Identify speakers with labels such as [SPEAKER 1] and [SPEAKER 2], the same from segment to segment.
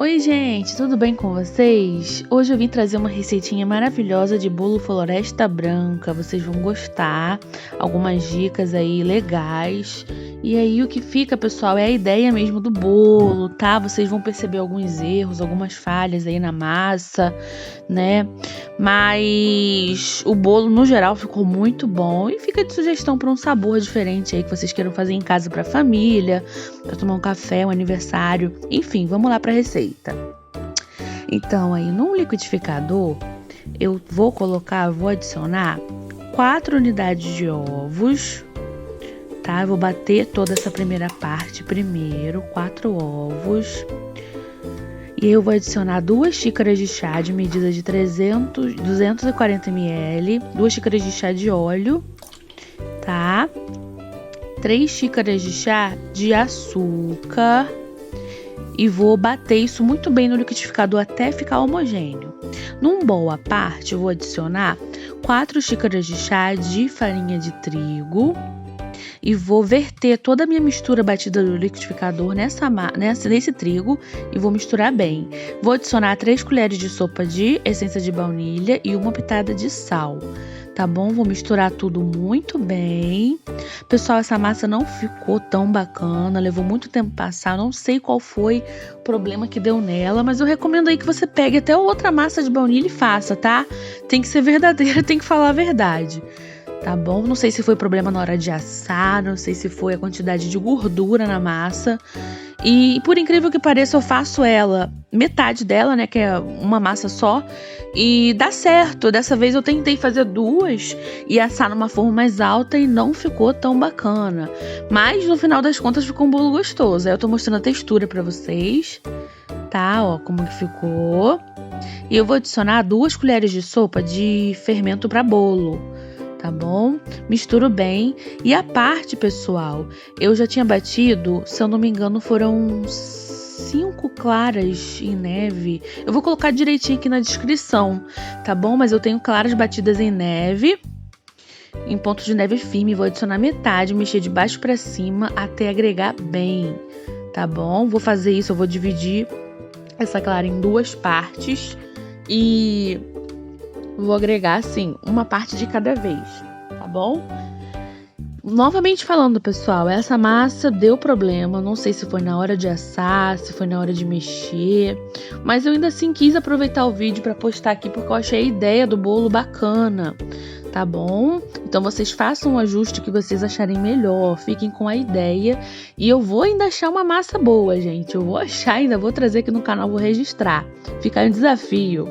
[SPEAKER 1] Oi, gente, tudo bem com vocês? Hoje eu vim trazer uma receitinha maravilhosa de bolo Floresta Branca. Vocês vão gostar, algumas dicas aí legais. E aí o que fica, pessoal, é a ideia mesmo do bolo, tá? Vocês vão perceber alguns erros, algumas falhas aí na massa, né? Mas o bolo no geral ficou muito bom e fica de sugestão para um sabor diferente aí que vocês queiram fazer em casa para família, para tomar um café, um aniversário, enfim, vamos lá para a receita. Então, aí no liquidificador, eu vou adicionar 4 unidades de ovos, tá? Eu vou bater toda essa primeira parte primeiro, 4 ovos. E eu vou adicionar 2 xícaras de chá de medida de 240 ml, 2 xícaras de chá de óleo, tá? 3 xícaras de chá de açúcar. E vou bater isso muito bem no liquidificador até ficar homogêneo. Num bowl à parte, eu vou adicionar 4 xícaras de chá de farinha de trigo. E vou verter toda a minha mistura batida do liquidificador nesse trigo e vou misturar bem. Vou adicionar 3 colheres de sopa de essência de baunilha e uma pitada de sal. Tá bom? Vou misturar tudo muito bem. Pessoal, essa massa não ficou tão bacana, levou muito tempo passar, não sei qual foi o problema que deu nela, mas eu recomendo aí que você pegue até outra massa de baunilha e faça, tá? Tem que ser verdadeira, tem que falar a verdade. Tá bom? Não sei se foi problema na hora de assar, não sei se foi a quantidade de gordura na massa. E por incrível que pareça, eu faço metade dela, né, que é uma massa só, e dá certo. Dessa vez eu tentei fazer 2 e assar numa forma mais alta e não ficou tão bacana. Mas no final das contas ficou um bolo gostoso. Aí eu tô mostrando a textura pra vocês, tá? Ó, como que ficou. E eu vou adicionar 2 colheres de sopa de fermento pra bolo. Tá bom? Misturo bem. E a parte, pessoal, eu já tinha batido, se eu não me engano, foram 5 claras em neve. Eu vou colocar direitinho aqui na descrição, tá bom? Mas eu tenho claras batidas em neve, em ponto de neve firme. Vou adicionar metade, mexer de baixo pra cima até agregar bem, tá bom? Vou fazer isso, eu vou dividir essa clara em 2 partes e vou agregar, assim, uma parte de cada vez, tá bom? Novamente falando, pessoal, essa massa deu problema. Não sei se foi na hora de assar, se foi na hora de mexer, mas eu ainda assim quis aproveitar o vídeo para postar aqui porque eu achei a ideia do bolo bacana, tá bom? Então vocês façam o ajuste que vocês acharem melhor, fiquem com a ideia. E eu vou ainda achar uma massa boa, gente. Eu vou achar, ainda vou trazer aqui no canal, vou registrar. Fica um desafio.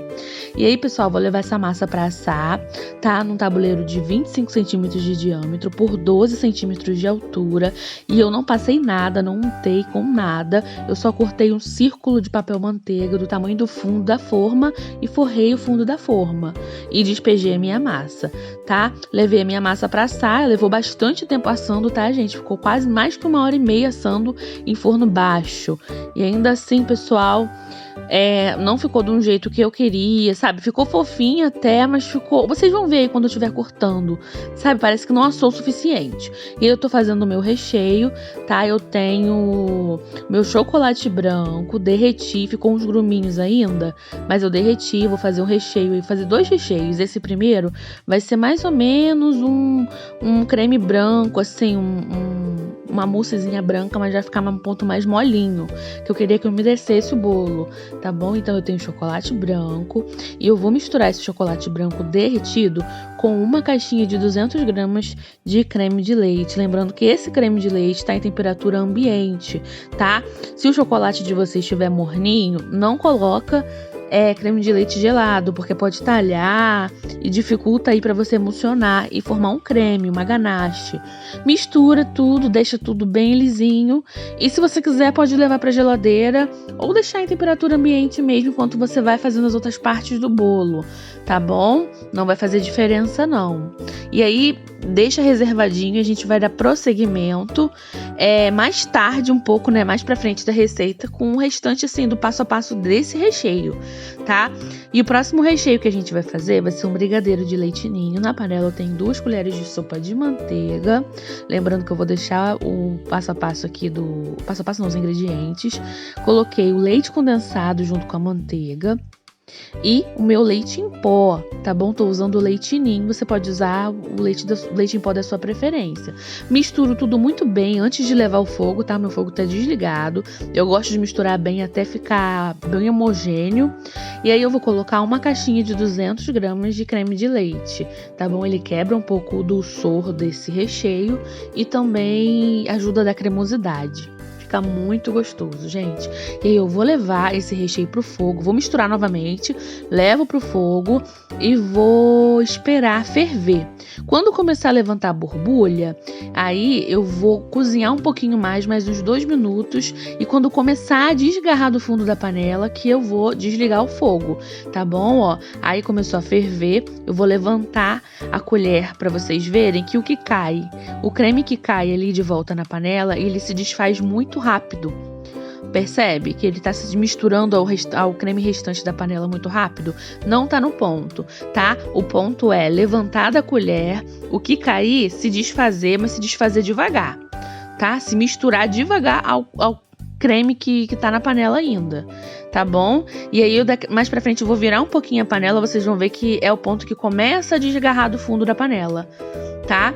[SPEAKER 1] E aí, pessoal, vou levar essa massa para assar, tá? Num tabuleiro de 25 centímetros de diâmetro por 12 centímetros de altura. E eu não passei nada, não untei com nada. Eu só cortei um círculo de papel manteiga do tamanho do fundo da forma e forrei o fundo da forma. E despejei a minha massa, tá? Levei a minha massa para assar, levou bastante tempo assando, tá, gente? Ficou quase mais que 1h30 assando em forno baixo. E ainda assim, pessoal, não ficou de um jeito que eu queria, sabe? Ficou fofinho até, mas ficou... Vocês vão ver aí quando eu estiver cortando, sabe? Parece que não assou o suficiente. E eu tô fazendo o meu recheio, tá? Eu tenho meu chocolate branco, derreti, ficou uns gruminhos ainda, mas eu derreti, vou fazer um recheio e fazer 2 recheios. Esse primeiro vai ser mais ou menos um creme branco, assim, uma moussezinha branca, mas vai ficar um ponto mais molinho, que eu queria que eu umedecesse o bolo, tá bom? Então eu tenho chocolate branco e eu vou misturar esse chocolate branco derretido com uma caixinha de 200 gramas de creme de leite. Lembrando que esse creme de leite está em temperatura ambiente, tá? Se o chocolate de vocês estiver morninho, não coloca creme de leite gelado, porque pode talhar e dificulta aí para você emulsionar e formar um creme, uma ganache. Mistura tudo, deixa tudo bem lisinho e se você quiser pode levar para geladeira ou deixar em temperatura ambiente mesmo enquanto você vai fazendo as outras partes do bolo, tá bom? Não vai fazer diferença não. E aí deixa reservadinho e a gente vai dar prosseguimento mais tarde um pouco, né, mais pra frente da receita, com o restante, assim, do passo a passo desse recheio, tá? E o próximo recheio que a gente vai fazer vai ser um brigadeiro de leite ninho. Na panela eu tenho 2 colheres de sopa de manteiga. Lembrando que eu vou deixar o passo a passo aqui passo a passo não, os ingredientes. Coloquei o leite condensado junto com a manteiga e o meu leite em pó, tá bom? Tô usando o leite ninho, você pode usar o leite em pó da sua preferência. Misturo tudo muito bem antes de levar ao fogo, tá? Meu fogo tá desligado. Eu gosto de misturar bem até ficar bem homogêneo. E aí eu vou colocar uma caixinha de 200 gramas de creme de leite, tá bom? Ele quebra um pouco o dulçor desse recheio e também ajuda a dar cremosidade. Fica muito gostoso, gente. E aí eu vou levar esse recheio pro fogo, vou misturar novamente, levo pro fogo e vou esperar ferver. Quando começar a levantar a borbulha, aí eu vou cozinhar um pouquinho mais uns 2 minutos, e quando começar a desgarrar do fundo da panela, que eu vou desligar o fogo, tá bom? Ó, aí começou a ferver, eu vou levantar a colher para vocês verem que o creme que cai ali de volta na panela, ele se desfaz muito rápido. Percebe que ele tá se misturando ao creme restante da panela muito rápido? Não tá no ponto, tá? O ponto é levantar da colher, o que cair se desfazer, mas se desfazer devagar, tá? Se misturar devagar ao creme que tá na panela ainda, tá bom? E aí mais pra frente eu vou virar um pouquinho a panela, vocês vão ver que é o ponto que começa a desgarrar do fundo da panela, tá?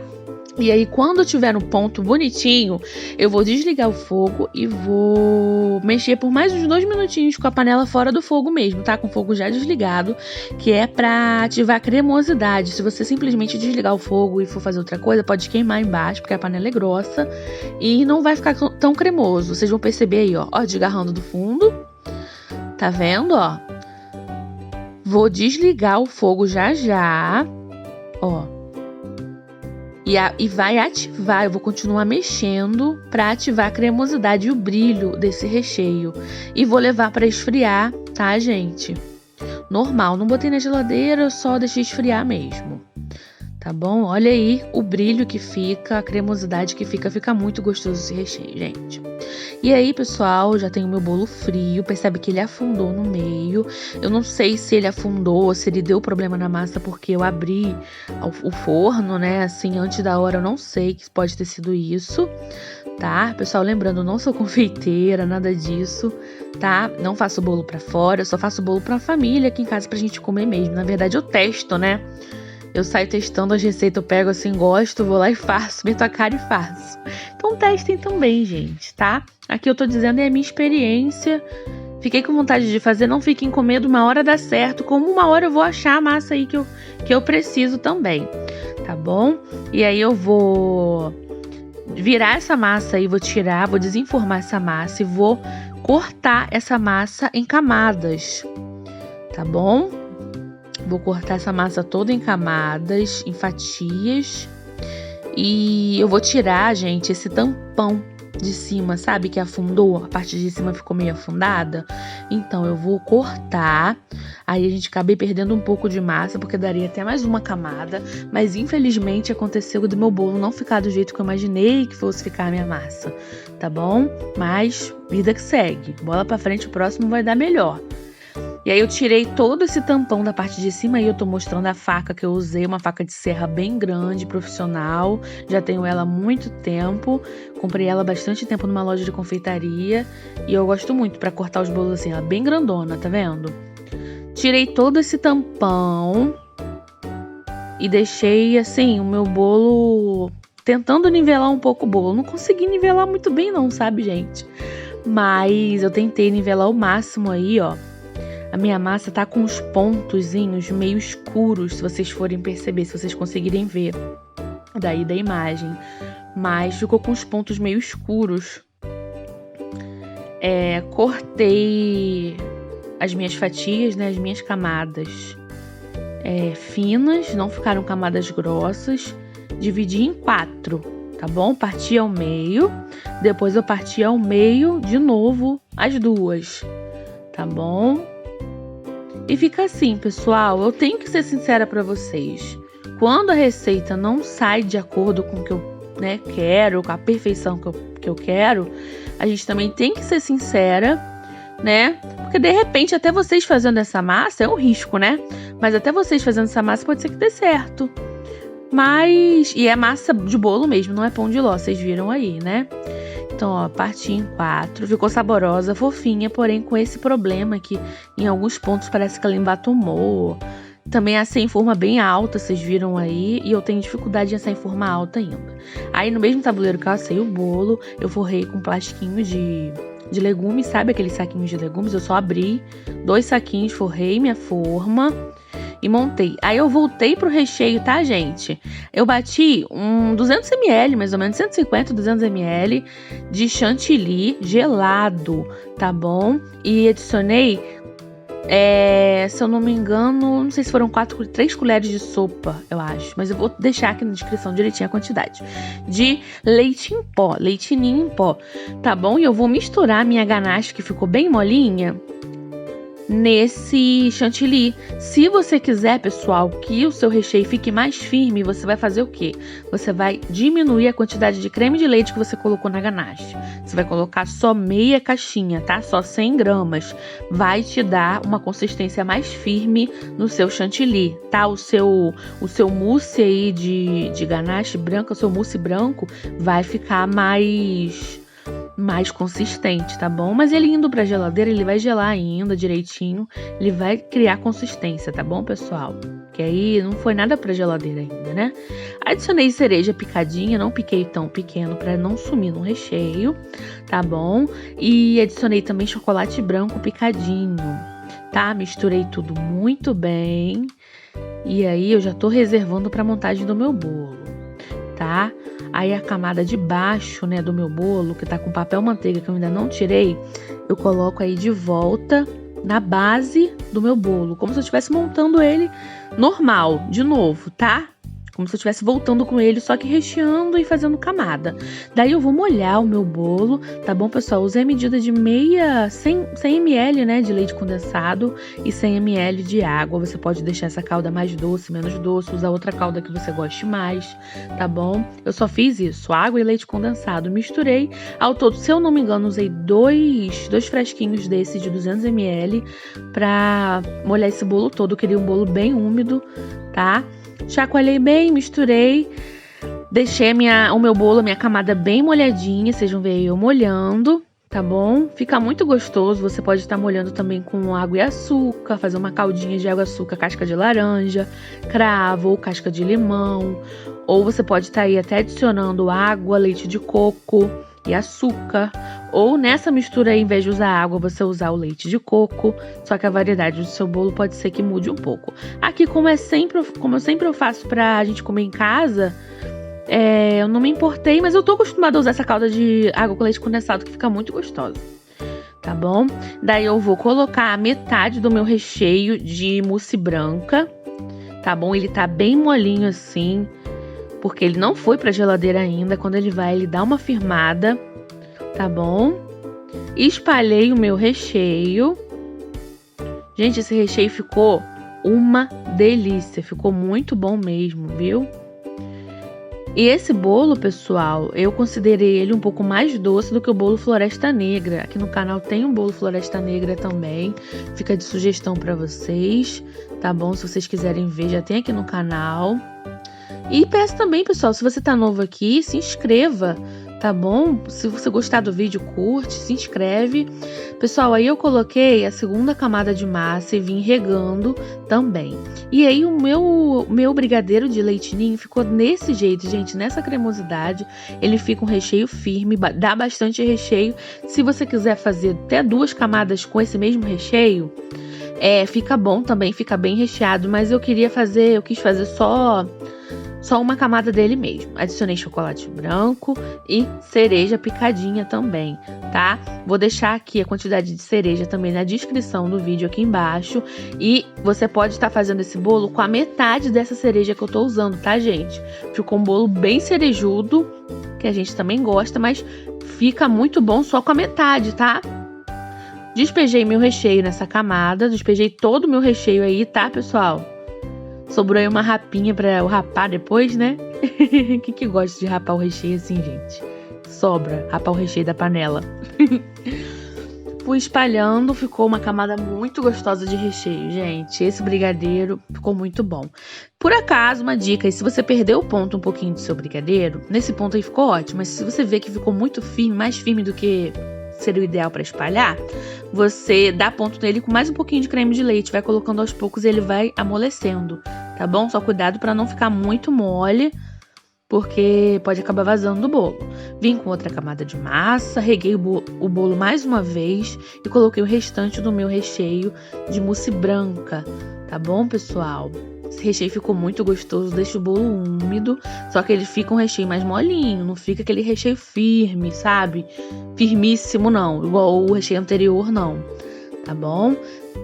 [SPEAKER 1] E aí, quando tiver no ponto bonitinho, eu vou desligar o fogo e vou mexer por mais uns 2 minutinhos com a panela fora do fogo mesmo, tá? Com o fogo já desligado, que é pra ativar a cremosidade. Se você simplesmente desligar o fogo e for fazer outra coisa, pode queimar embaixo, porque a panela é grossa e não vai ficar tão cremoso. Vocês vão perceber aí, ó, desgarrando do fundo. Tá vendo, ó? Vou desligar o fogo já, ó. E vai ativar, eu vou continuar mexendo para ativar a cremosidade e o brilho desse recheio. E vou levar para esfriar, tá, gente? Normal, não botei na geladeira, eu só deixei esfriar mesmo. Tá bom? Olha aí o brilho que fica, a cremosidade que fica muito gostoso esse recheio, gente. E aí, pessoal, já tenho o meu bolo frio, percebe que ele afundou no meio. Eu não sei se ele afundou ou se ele deu problema na massa porque eu abri o forno, né, assim, antes da hora, eu não sei, que pode ter sido isso, tá? Pessoal, lembrando, eu não sou confeiteira, nada disso, tá? Não faço bolo pra fora, eu só faço bolo pra família aqui em casa pra gente comer mesmo. Na verdade, eu testo, né? Eu saio testando as receitas, eu pego assim, gosto, vou lá e faço, meto a cara e faço. Então testem também, gente, tá? Aqui eu tô dizendo é a minha experiência. Fiquei com vontade de fazer, não fiquem com medo, uma hora dá certo. Como uma hora eu vou achar a massa aí que eu preciso também, tá bom? E aí eu vou virar essa massa aí, vou tirar, vou desenformar essa massa e vou cortar essa massa em camadas, tá bom? Vou cortar essa massa toda em camadas, em fatias. E eu vou tirar, gente, esse tampão de cima, sabe? Que afundou, a parte de cima ficou meio afundada. Então, eu vou cortar. Aí a gente acabei perdendo um pouco de massa, porque daria até mais uma camada. Mas, infelizmente, aconteceu do meu bolo não ficar do jeito que eu imaginei que fosse ficar a minha massa. Tá bom? Mas, vida que segue. Bola pra frente, o próximo vai dar melhor. E aí eu tirei todo esse tampão da parte de cima e eu tô mostrando a faca que eu usei, uma faca de serra bem grande, profissional. Já tenho ela há muito tempo, comprei ela há bastante tempo numa loja de confeitaria e eu gosto muito pra cortar os bolos assim, ela é bem grandona, tá vendo? Tirei todo esse tampão e deixei assim o meu bolo tentando nivelar um pouco o bolo. Não consegui nivelar muito bem não, sabe, gente? Mas eu tentei nivelar o máximo aí, ó. A minha massa tá com uns pontozinhos meio escuros, se vocês forem perceber, se vocês conseguirem ver daí da imagem. Mas ficou com os pontos meio escuros. Cortei as minhas fatias, né, as minhas camadas finas, não ficaram camadas grossas. Dividi em 4, tá bom? Parti ao meio, depois eu parti ao meio de novo as 2, tá bom? E fica assim, pessoal, eu tenho que ser sincera pra vocês. quando a receita não sai de acordo com o que eu, né, quero, com a perfeição que eu quero, a gente também tem que ser sincera, né? Porque de repente até vocês fazendo essa massa é um risco, né? Mas até vocês fazendo essa massa pode ser que dê certo. E é massa de bolo mesmo, não é pão de ló, vocês viram aí, né? Então, ó, parti em 4, ficou saborosa, fofinha, porém com esse problema que em alguns pontos parece que ela embatumou. Também assei em forma bem alta, vocês viram aí, e eu tenho dificuldade em assar em forma alta ainda. Aí no mesmo tabuleiro que eu assei o bolo, eu forrei com plastiquinho de legumes, sabe aqueles saquinhos de legumes? Eu só abri 2 saquinhos, forrei minha forma e montei. Aí eu voltei pro recheio, tá, gente? Eu bati 200 ml, mais ou menos, 150, 200 ml de chantilly gelado, tá bom? E adicionei, se eu não me engano, não sei se foram 3 colheres de sopa, eu acho. Mas eu vou deixar aqui na descrição direitinho a quantidade. De leite em pó, leitinho em pó, tá bom? E eu vou misturar a minha ganache, que ficou bem molinha, nesse chantilly. Se você quiser, pessoal, que o seu recheio fique mais firme, você vai fazer o quê? Você vai diminuir a quantidade de creme de leite que você colocou na ganache. Você vai colocar só meia caixinha, tá? Só 100 gramas. Vai te dar uma consistência mais firme no seu chantilly, tá? O seu mousse aí de ganache branca, o seu mousse branco vai ficar mais consistente, tá bom? Mas ele indo pra geladeira, ele vai gelar ainda direitinho, ele vai criar consistência, tá bom, pessoal? Que aí não foi nada pra geladeira ainda, né? Adicionei cereja picadinha, não piquei tão pequeno pra não sumir no recheio, tá bom? E adicionei também chocolate branco picadinho, tá? Misturei tudo muito bem. E aí eu já tô reservando pra montagem do meu bolo, tá? Aí a camada de baixo, né, do meu bolo, que tá com papel manteiga que eu ainda não tirei, eu coloco aí de volta na base do meu bolo, como se eu estivesse montando ele normal, de novo, tá? Como se eu estivesse voltando com ele, só que recheando e fazendo camada. Daí eu vou molhar o meu bolo, tá bom, pessoal? Usei a medida de 100 ml, né, de leite condensado e 100 ml de água. Você pode deixar essa calda mais doce, menos doce, usar outra calda que você goste mais, tá bom? Eu só fiz isso, água e leite condensado. Misturei ao todo, se eu não me engano, usei dois frasquinhos desse de 200 ml pra molhar esse bolo todo. Eu queria um bolo bem úmido, tá? Chacoalhei bem, misturei, deixei o meu bolo, a minha camada bem molhadinha, vocês vão ver eu molhando, tá bom? Fica muito gostoso, você pode estar molhando também com água e açúcar, fazer uma caldinha de água e açúcar, casca de laranja, cravo ou casca de limão, ou você pode estar aí até adicionando água, leite de coco e açúcar, ou nessa mistura aí, em vez de usar água, você usar o leite de coco, só que a variedade do seu bolo pode ser que mude um pouco. Aqui, como eu sempre faço pra gente comer em casa, eu não me importei, mas eu tô acostumada a usar essa calda de água com leite condensado, que fica muito gostosa, tá bom? Daí eu vou colocar a metade do meu recheio de mousse branca, tá bom? Ele tá bem molinho assim, porque ele não foi pra geladeira ainda. Quando ele vai, ele dá uma firmada, tá bom? Espalhei o meu recheio. Gente, esse recheio ficou uma delícia, ficou muito bom mesmo, viu? E esse bolo, pessoal, eu considerei ele um pouco mais doce do que o bolo Floresta Negra. Aqui no canal tem um bolo Floresta Negra também, fica de sugestão pra vocês, tá bom? Se vocês quiserem ver, já tem aqui no canal. E peço também, pessoal, se você tá novo aqui, se inscreva, tá bom? Se você gostar do vídeo, curte, se inscreve. Pessoal, aí eu coloquei a segunda camada de massa e vim regando também. E aí o meu brigadeiro de leite ninho ficou desse jeito, gente, nessa cremosidade. Ele fica um recheio firme, dá bastante recheio. Se você quiser fazer até 2 camadas com esse mesmo recheio, fica bom também, fica bem recheado. Mas eu quis fazer só uma camada dele mesmo. Adicionei chocolate branco e cereja picadinha também, tá? Vou deixar aqui a quantidade de cereja também na descrição do vídeo aqui embaixo. E você pode estar fazendo esse bolo com a metade dessa cereja que eu tô usando, tá, gente? Ficou um bolo bem cerejudo, que a gente também gosta, mas fica muito bom só com a metade, tá? Despejei meu recheio nessa camada, despejei todo o meu recheio aí, tá, pessoal? Sobrou aí uma rapinha pra eu rapar depois, né? Quem que gosta de rapar o recheio assim, gente? Sobra, rapar o recheio da panela. Fui espalhando, ficou uma camada muito gostosa de recheio, gente. Esse brigadeiro ficou muito bom. Por acaso, uma dica, se você perdeu o ponto um pouquinho do seu brigadeiro, nesse ponto aí ficou ótimo, mas se você vê que ficou muito firme, mais firme do que seria o ideal para espalhar, você dá ponto nele com mais um pouquinho de creme de leite, vai colocando aos poucos e ele vai amolecendo, tá bom? Só cuidado para não ficar muito mole, porque pode acabar vazando do bolo. Vim com outra camada de massa, reguei o bolo mais uma vez e coloquei o restante do meu recheio de mousse branca, tá bom, pessoal? Esse recheio ficou muito gostoso, deixa o bolo úmido, só que ele fica um recheio mais molinho, não fica aquele recheio firme, sabe? Firmíssimo não, igual o recheio anterior não, tá bom?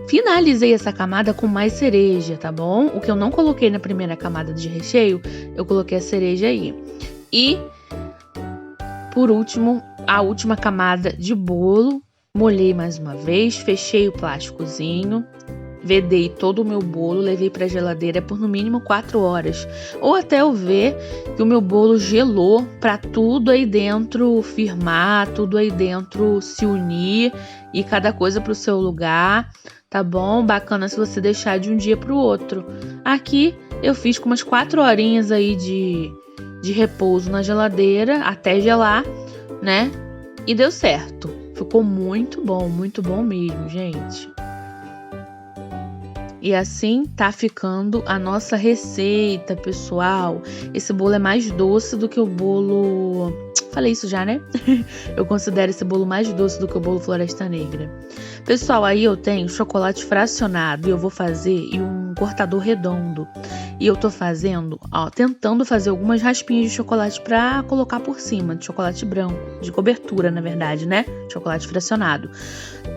[SPEAKER 1] Finalizei essa camada com mais cereja, tá bom? O que eu não coloquei na primeira camada de recheio, eu coloquei a cereja aí. E, por último, a última camada de bolo, molhei mais uma vez, fechei o plásticozinho, vedei todo o meu bolo, levei para a geladeira por no mínimo 4 horas. Ou até eu ver que o meu bolo gelou para tudo aí dentro firmar, tudo aí dentro se unir e cada coisa para o seu lugar. Tá bom? Bacana se você deixar de um dia pro outro. Aqui eu fiz com umas 4 horinhas aí de repouso na geladeira até gelar, né? E deu certo. Ficou muito bom mesmo, gente. E assim tá ficando a nossa receita, pessoal. Esse bolo é mais doce do que o bolo... Falei isso já, né? Eu considero esse bolo mais doce do que o bolo Floresta Negra. Pessoal, aí eu tenho chocolate fracionado e eu vou fazer e um cortador redondo. E eu tô fazendo, ó, tentando fazer algumas raspinhas de chocolate pra colocar por cima, de chocolate branco, de cobertura, na verdade, né? Chocolate fracionado.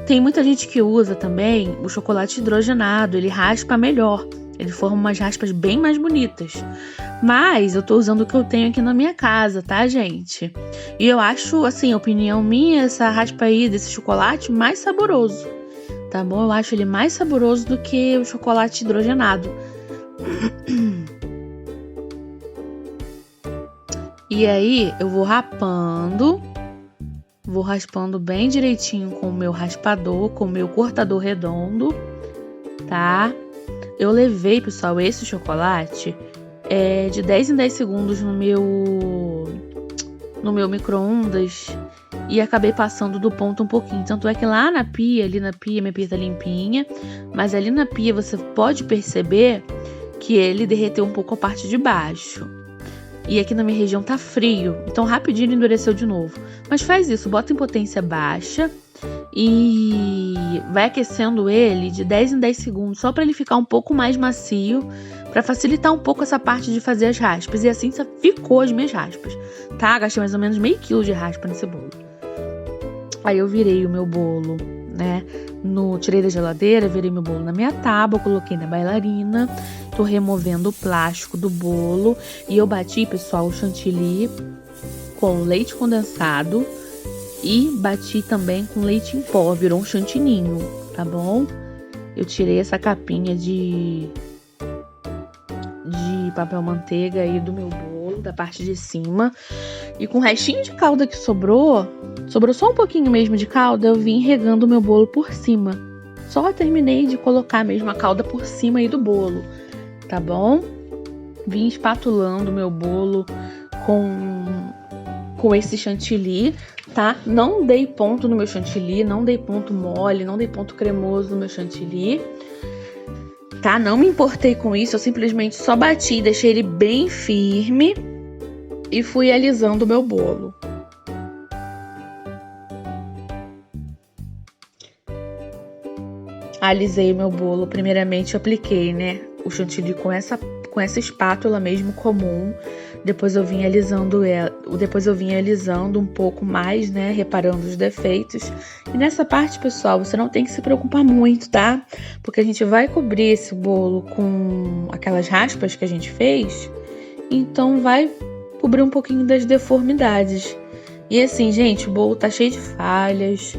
[SPEAKER 1] Tem muita gente que usa também o chocolate hidrogenado, ele raspa melhor. Ele forma umas raspas bem mais bonitas. Mas eu tô usando o que eu tenho aqui na minha casa, tá, gente? E eu acho, assim, opinião minha, essa raspa aí desse chocolate mais saboroso, tá bom? Eu acho ele mais saboroso do que o chocolate hidrogenado. E aí, eu vou raspando bem direitinho com o meu raspador, com o meu cortador redondo, tá? Eu levei, pessoal, esse chocolate de 10 em 10 segundos no meu micro-ondas e acabei passando do ponto um pouquinho. Tanto é que lá na pia, minha pia tá limpinha, mas ali na pia você pode perceber que ele derreteu um pouco a parte de baixo. E aqui na minha região tá frio, então rapidinho ele endureceu de novo. Mas faz isso, bota em potência baixa e vai aquecendo ele de 10 em 10 segundos, só para ele ficar um pouco mais macio, para facilitar um pouco essa parte de fazer as raspas. E assim ficou as minhas raspas, tá? Gastei mais ou menos meio quilo de raspa nesse bolo. Aí eu virei o meu bolo, né? Tirei da geladeira, virei meu bolo na minha tábua, coloquei na bailarina. Tô removendo o plástico do bolo e eu bati, pessoal, o chantilly com leite condensado e bati também com leite em pó, virou um chantininho, tá bom? Eu tirei essa capinha de papel manteiga aí do meu bolo, da parte de cima, e com o restinho de calda que sobrou só um pouquinho mesmo de calda, eu vim regando o meu bolo por cima. Só terminei de colocar mesmo a calda por cima aí do bolo, tá bom? Vim espatulando o meu bolo com esse chantilly, tá? Não dei ponto no meu chantilly, não dei ponto mole, não dei ponto cremoso no meu chantilly, tá? Não me importei com isso, eu simplesmente só bati, deixei ele bem firme e fui alisando o meu bolo. Alisei o meu bolo, primeiramente eu apliquei, né, o chantilly com essa espátula mesmo comum. Depois eu vim alisando um pouco mais, né, reparando os defeitos. E nessa parte, pessoal, você não tem que se preocupar muito, tá? Porque a gente vai cobrir esse bolo com aquelas raspas que a gente fez, então vai cobrir um pouquinho das deformidades. E assim, gente, o bolo tá cheio de falhas.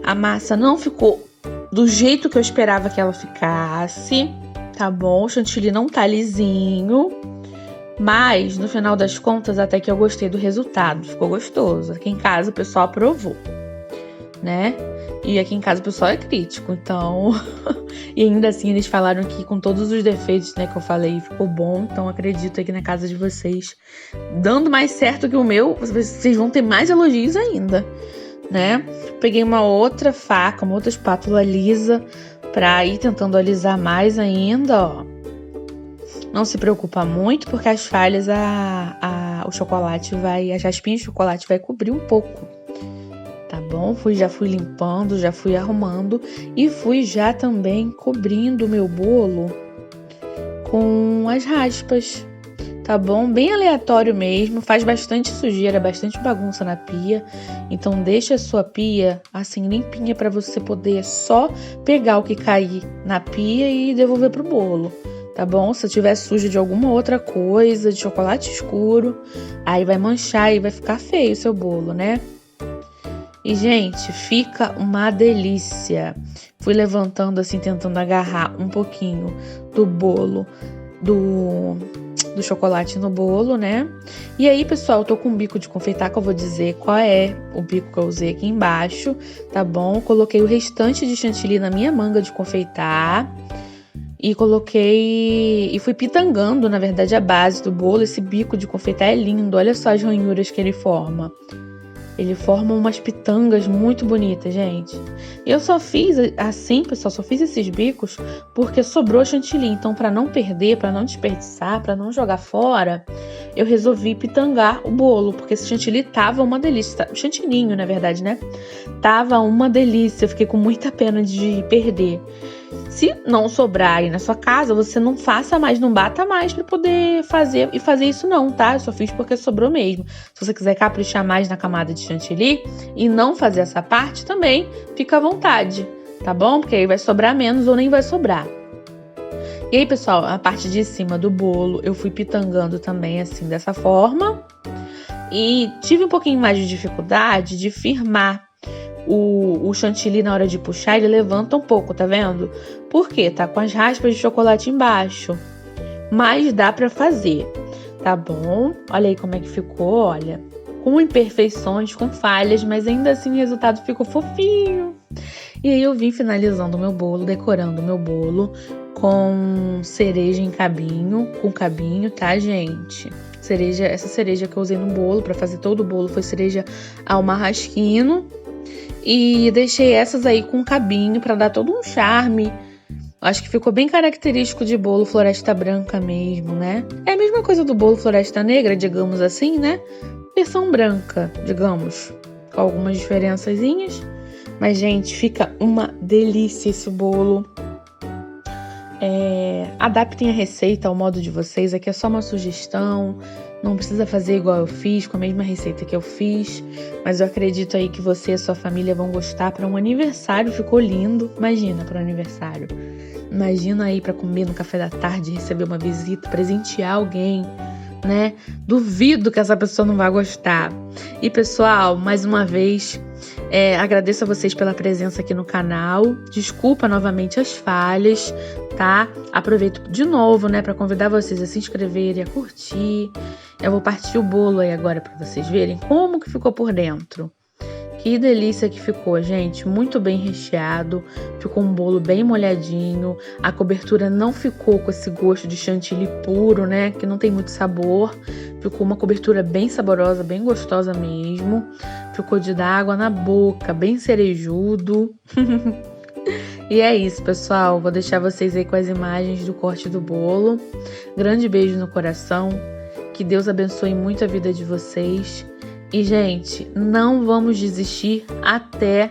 [SPEAKER 1] A massa não ficou do jeito que eu esperava que ela ficasse, tá bom? O chantilly não tá lisinho, mas no final das contas até que eu gostei do resultado, ficou gostoso. Aqui em casa o pessoal aprovou, né? E aqui em casa o pessoal é crítico, então... E ainda assim eles falaram que com todos os defeitos, né, que eu falei, ficou bom. Então acredito aqui na casa de vocês, dando mais certo que o meu, vocês vão ter mais elogios ainda, né? Peguei uma outra faca, uma outra espátula lisa pra ir tentando alisar mais ainda, ó. Não se preocupa muito, porque as falhas, o chocolate vai... As raspinhas de chocolate vai cobrir um pouco, tá bom? Já fui limpando, já fui arrumando e fui já também cobrindo o meu bolo com as raspas, tá bom? Bem aleatório mesmo, faz bastante sujeira, bastante bagunça na pia. Então deixa a sua pia assim limpinha para você poder só pegar o que cair na pia e devolver pro bolo, tá bom? Se tiver suja de alguma outra coisa, de chocolate escuro, aí vai manchar e vai ficar feio o seu bolo, né? E, gente, fica uma delícia. Fui levantando assim, tentando agarrar um pouquinho do bolo, do chocolate no bolo, né? E aí, pessoal, eu tô com um bico de confeitar que eu vou dizer qual é o bico que eu usei aqui embaixo, tá bom? Coloquei o restante de chantilly na minha manga de confeitar. E coloquei... E fui pitangando, na verdade, a base do bolo. Esse bico de confeitar é lindo. Olha só as ranhuras que ele forma. Ele forma umas pitangas muito bonitas, gente. Eu só fiz assim, pessoal, só fiz esses bicos porque sobrou chantilly. Então, para não perder, para não desperdiçar, para não jogar fora, eu resolvi pitangar o bolo, porque esse chantilly tava uma delícia. Chantilinho, na verdade, né? Tava uma delícia. Eu fiquei com muita pena de perder. Se não sobrar aí na sua casa, você não faça mais, não bata mais pra poder fazer isso não, tá? Eu só fiz porque sobrou mesmo. Se você quiser caprichar mais na camada de chantilly e não fazer essa parte também, fica à vontade, tá bom? Porque aí vai sobrar menos ou nem vai sobrar. E aí, pessoal, a parte de cima do bolo eu fui pitangando também assim, dessa forma. E tive um pouquinho mais de dificuldade de firmar o chantilly na hora de puxar, ele levanta um pouco, tá vendo? Por quê? Tá com as raspas de chocolate embaixo. Mas dá pra fazer, tá bom? Olha aí como é que ficou, olha. Com imperfeições, com falhas, mas ainda assim o resultado ficou fofinho. E aí eu vim finalizando o meu bolo, decorando o meu bolo com cereja em cabinho, com cabinho, tá, gente? Essa cereja que eu usei no bolo, pra fazer todo o bolo, foi cereja ao marrasquino. E deixei essas aí com cabinho pra dar todo um charme. Acho que ficou bem característico de bolo Floresta Branca mesmo, né? É a mesma coisa do bolo Floresta Negra, digamos assim, né? Versão branca, digamos, com algumas diferençazinhas. Mas, gente, fica uma delícia esse bolo. Adaptem a receita ao modo de vocês. Aqui é só uma sugestão. Não precisa fazer igual eu fiz, com a mesma receita que eu fiz. Mas eu acredito aí que você e a sua família vão gostar. Para um aniversário ficou lindo. Imagina, para um aniversário. Imagina aí para comer no café da tarde, receber uma visita, presentear alguém, né? Duvido que essa pessoa não vai gostar. E, pessoal, mais uma vez, agradeço a vocês pela presença aqui no canal. Desculpa novamente as falhas, tá? Aproveito de novo, né, para convidar vocês a se inscreverem, a curtir. Eu vou partir o bolo aí agora para vocês verem como que ficou por dentro. Que delícia que ficou, gente. Muito bem recheado. Ficou um bolo bem molhadinho. A cobertura não ficou com esse gosto de chantilly puro, né? Que não tem muito sabor. Ficou uma cobertura bem saborosa, bem gostosa mesmo. Ficou de dar água na boca, bem cerejudo. E é isso, pessoal. Vou deixar vocês aí com as imagens do corte do bolo. Grande beijo no coração. Que Deus abençoe muito a vida de vocês. E, gente, não vamos desistir até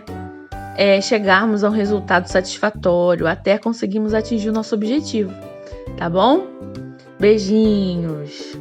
[SPEAKER 1] chegarmos a um resultado satisfatório, até conseguirmos atingir o nosso objetivo, tá bom? Beijinhos!